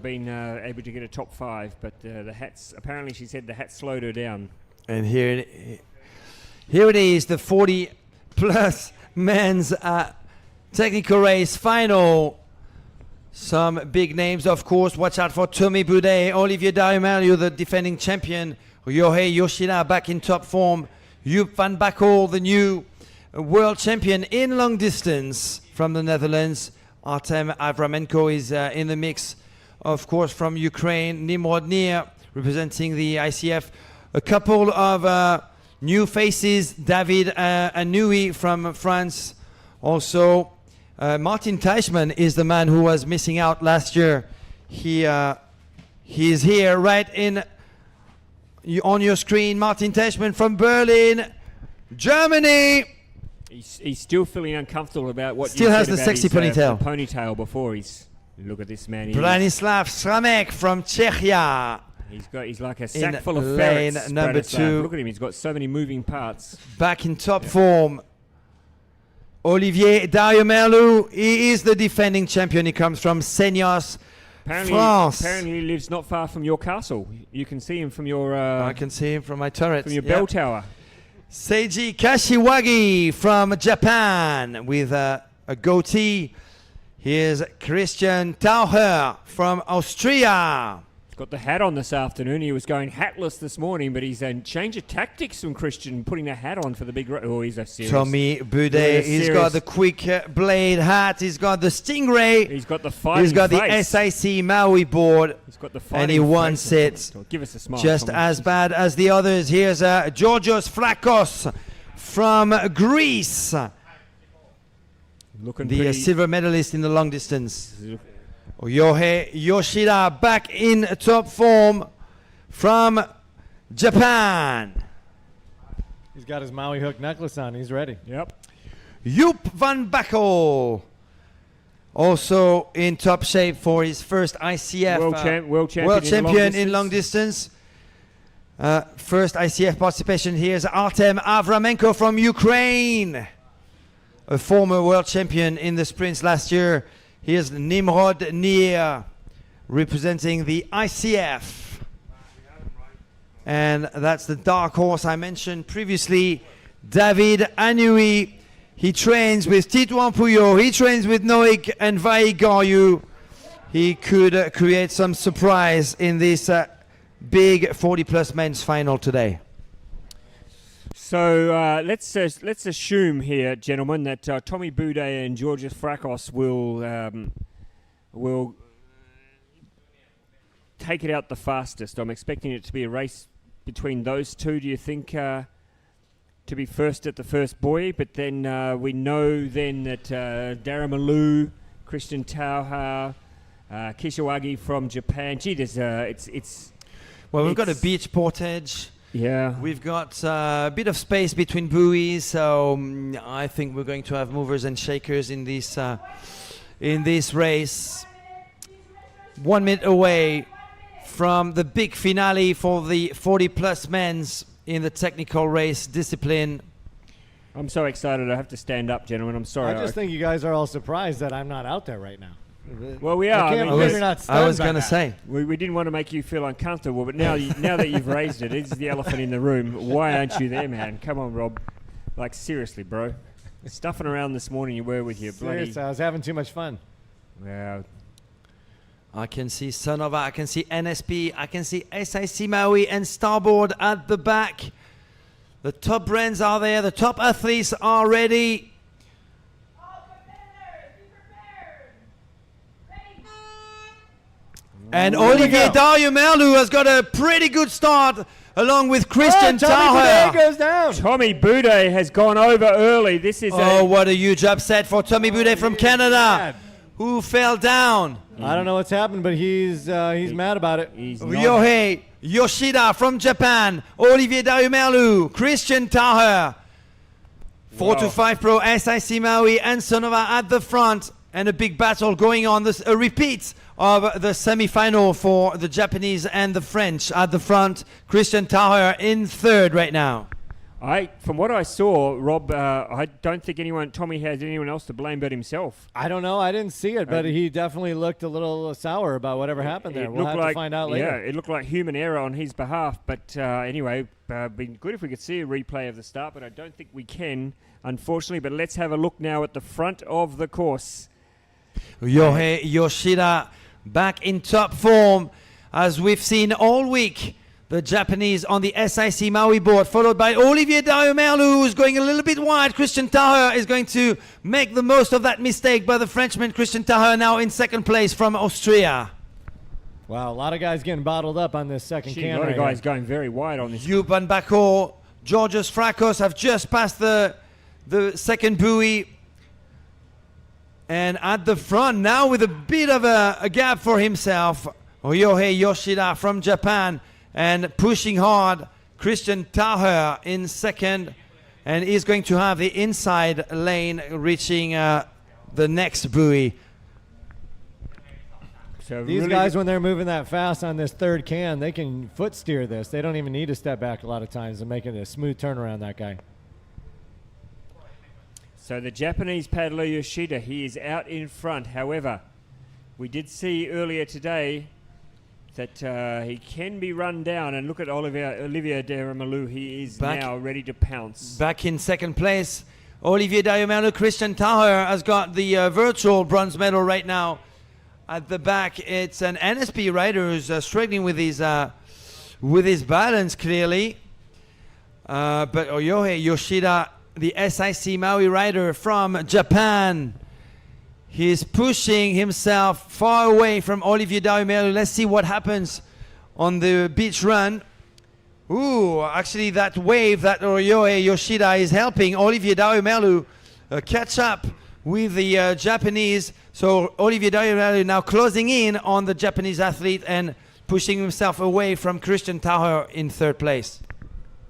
been able to get a top 5, but the hats, apparently she said the hat slowed her down. And here it is, the 40 plus men's technical race final. Some big names, of course. Watch out for Tommy Boudet, Olivier Dariomalio, the defending champion, Yohei Yoshida back in top form, Joep van Bakkel, the new world champion in long distance from the Netherlands. Artem Avramenko is in the mix, of course, from Ukraine. Nimrod Nir representing the ICF. A couple of new faces, David Anoui from France. Also, Martin Teichmann is the man who was missing out last year. He is here right on your screen. Martin Teichmann from Berlin, Germany. He's still feeling uncomfortable about what still you has said the about sexy his, ponytail. Ponytail before. Look at this man. Branislav Sramek from Czechia. He's like a sack full of ferrets. Lane number 2. Look at him. He's got so many moving parts. Back in top form. Olivier Dariomalio. He is the defending champion. He comes from Seignos, France. Apparently he lives not far from your castle. You can see him from your... I can see him from my turret. From your bell tower. Seiji Kashiwagi from Japan with a goatee. Here's Christian Taucher from Austria. He's got the hat on this afternoon. He was going hatless this morning, but he's a change of tactics from Christian, putting a hat on for the big... Oh, he's a serious... Tommy Boudet. He's got the quick blade hat. He's got the Stingray. He's got the fighting He's got face. the SIC Maui board. He's got the fighting and he wants it Give us a smile, just as bad as the others. Here's Georgios Flakos from Greece. Looking the silver medalist in the long distance. Yohei Yoshida back in top form from Japan. He's got his Maui hook necklace on. He's ready. Yep. Joep van Bakkel, also in top shape for his first ICF world champion in long distance. First ICF participation. Here's Artem Avramenko from Ukraine, a former world champion in the sprints last year. Here's Nimrod Nir representing the ICF. And that's the dark horse I mentioned previously, David Anoui. He trains with Titouan Pouillot. He trains with Noik and Vai Garyu. He could create some surprise in this big 40-plus men's final today. So let's assume here, gentlemen, that Tommy Boudet and Georgios Flakos will take it out the fastest. I'm expecting it to be a race between those two. Do you think to be first at the first buoy? But then we know then that Dariomalio, Christian Taucher, Kashiwagi from Japan. Gee, there's we've got a beach portage. Yeah, we've got a bit of space between buoys, so I think we're going to have movers and shakers in this race. 1 minute away from the big finale for the 40-plus men's in the technical race discipline. I'm so excited. I have to stand up, gentlemen. I'm sorry. I just think you guys are all surprised that I'm not out there right now. Well, we are. I was going to say. We didn't want to make you feel uncomfortable, but now that you've raised it, it's the elephant in the room. Why aren't you there, man? Come on, Rob. Like, seriously, bro. Stuffing around this morning you were with your bloody... Seriously, I was having too much fun. Yeah. I can see Sonova, I can see NSP, I can see SIC Maui and Starboard at the back. The top brands are there, the top athletes are ready. And Olivier Dariomalio has got a pretty good start along with Christian Taucher. Goes down. Tommy Boudet has gone over early. This is what a huge upset for Tommy Boudet from Canada, who fell down. I don't know what's happened, but he's mad about it. Yohei Yoshida from Japan, Olivier Dariomalio, Christian Taucher, 425 Pro, SIC Maui and Sonova at the front, and a big battle going on. This a repeat of the semi-final for the Japanese and the French at the front. Christian Taucher in third right now. From what I saw, Rob, I don't think Tommy has anyone else to blame but himself. I don't know. I didn't see it, but he definitely looked a little sour about whatever happened there. We'll have to find out later. Yeah, it looked like human error on his behalf. But anyway, been good if we could see a replay of the start, but I don't think we can, unfortunately. But let's have a look now at the front of the course. Yohei Yoshida back in top form, as we've seen all week. The Japanese on the SIC Maui board, followed by Olivier Daomerlu, who's going a little bit wide. Christian Taher is going to make the most of that mistake by the Frenchman. Christian Taher now in second place from Austria. Wow, a lot of guys getting bottled up on this second can. A lot of guys going very wide on this. Yuban Bako, Georgios Frakos have just passed the second buoy. And at the front now with a bit of a gap for himself, Yohei Yoshida from Japan. And pushing hard, Christian Taher in second. And he's going to have the inside lane reaching the next buoy. So these really guys, when they're moving that fast on this third can, they can foot steer this. They don't even need to step back a lot of times and make it a smooth turnaround, that guy. So the Japanese paddler Yoshida, he is out in front. However, we did see earlier today that he can be run down, and look at Olivier Daomerlu. He is now ready to pounce. Back in second place, Olivier Daomerlu. Christian Taher has got the virtual bronze medal right now. At the back, it's an NSP rider who's struggling with his balance clearly. But Yohei Yoshida, the SIC Maui rider from Japan, he's pushing himself far away from Olivier Daomerlu. Let's see what happens on the beach run. Ooh, actually that wave that Yohei Yoshida is helping Olivier Daomerlu catch up with the Japanese. So Olivier Daomerlu now closing in on the Japanese athlete and pushing himself away from Christian Taher in third place.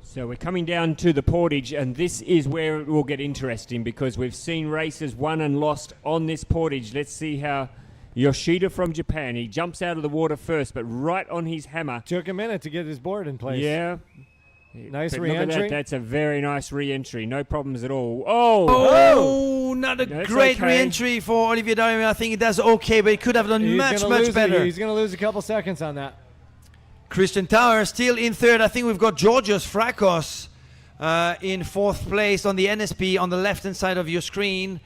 So we're coming down to the portage, and this is where it will get interesting because we've seen races won and lost on this portage. Let's see how Yoshida from Japan, he jumps out of the water first, but right on his hammer. Took a minute to get his board in place. Yeah. Nice but re-entry. look at that. That's a very nice re-entry. No problems at all. Oh! Oh! Not a great re-entry for Olivier Daomerlu. I think he does okay, but he could have done much better. He's going to lose a couple seconds on that. Christian Taher still in third. I think we've got Georgios Frakos in fourth place on the NSP on the left-hand side of your screen.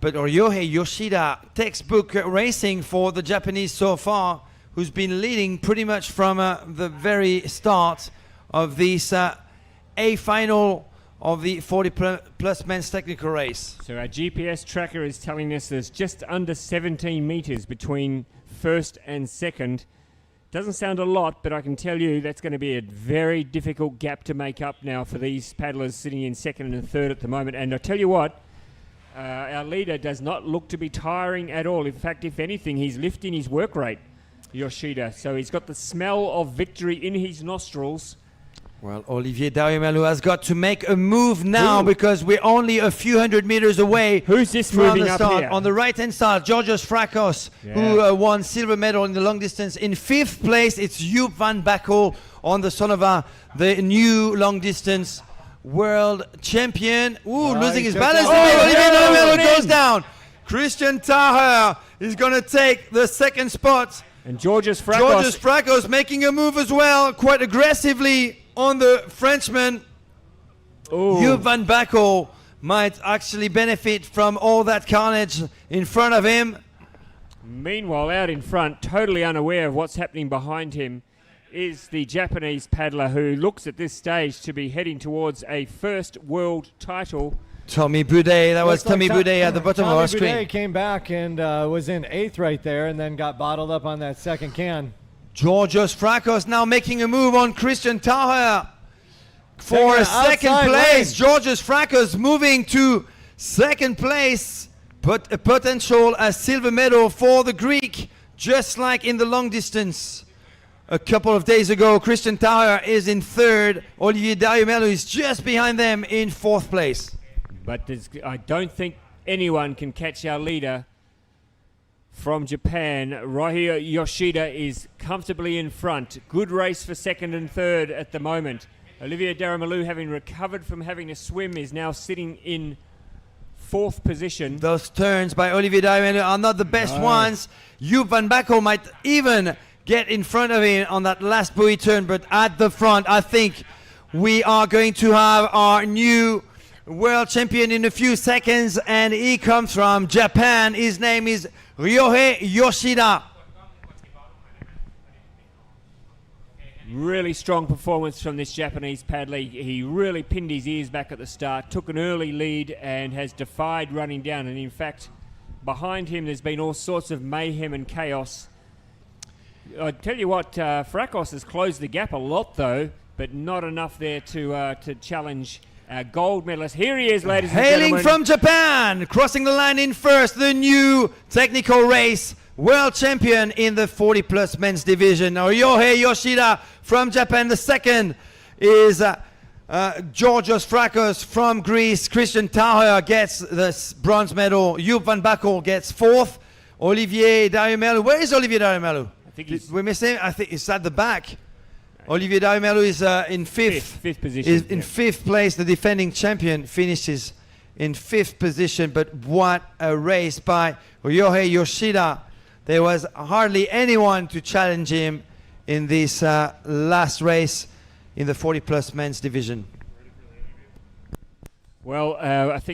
But Yohei Yoshida, textbook racing for the Japanese so far, who's been leading pretty much from the very start of this A final of the 40-plus men's technical race. So our GPS tracker is telling us there's just under 17 meters between first and second. Doesn't sound a lot, but I can tell you that's going to be a very difficult gap to make up now for these paddlers sitting in second and third at the moment. And I tell you what, our leader does not look to be tiring at all. In fact, if anything, he's lifting his work rate, Yoshida. So he's got the smell of victory in his nostrils. Well, Olivier Daomerlu has got to make a move now because we're only a few hundred meters away. Who's this from moving the up start? here? On the right-hand side, Georgios Frakos, who won silver medal in the long distance. In fifth place, it's Joep van Bakkel on the Sonova, the new long distance world champion. Ooh, losing his balance. Olivier Daomerlu goes down. Christian Taher is going to take the second spot. And Georgios Frakos making a move as well, quite aggressively on the Frenchman. Joep van Bakkel might actually benefit from all that carnage in front of him. Meanwhile, out in front, totally unaware of what's happening behind him, is the Japanese paddler who looks at this stage to be heading towards a first world title. Tommy Boudet, that was Tommy Boudet at the bottom of our screen. Tommy Boudet came back and was in eighth right there and then got bottled up on that second can. Georgios Frakos now making a move on Christian Taher for a second place. Georgios Frakos moving to second place, but a potential silver medal for the Greek, just like in the long distance. A couple of days ago, Christian Taher is in third. Olivier Daomerlu is just behind them in fourth place. But I don't think anyone can catch our leader from Japan. Yoshida is comfortably in front. Good race for second and third at the moment. Olivier Daramalou, having recovered from having to swim, is now sitting in 4th position. Those turns by Olivier Daimel are not the best ones. Joop van Bakkel might even get in front of him on that last buoy turn, but at the front, I think we are going to have our new world champion in a few seconds, and he comes from Japan. His name is Ryohei Yoshida. Really strong performance from this Japanese paddler. He really pinned his ears back at the start, took an early lead and has defied running down. And in fact, behind him there's been all sorts of mayhem and chaos. I tell you what, Frakos has closed the gap a lot though, but not enough there to challenge our gold medalist. Here he is, ladies and gentlemen. Hailing from Japan, crossing the line in first, the new technical race world champion in the 40+ men's division. Now, Ryohei Yoshida from Japan. The second is Georgios Frakos from Greece. Christian Taher gets the bronze medal. Joop van Bakkel gets 4th. Olivier Darimelu. Where is Olivier Darimelu? I think he's We miss him. I think he's at the back. Olivier Darimelu is in 5th. fifth position. Is in 5th place. The defending champion finishes in 5th position. But what a race by Ryohei Yoshida. There was hardly anyone to challenge him in this last race in the 40+ men's division. Well, I think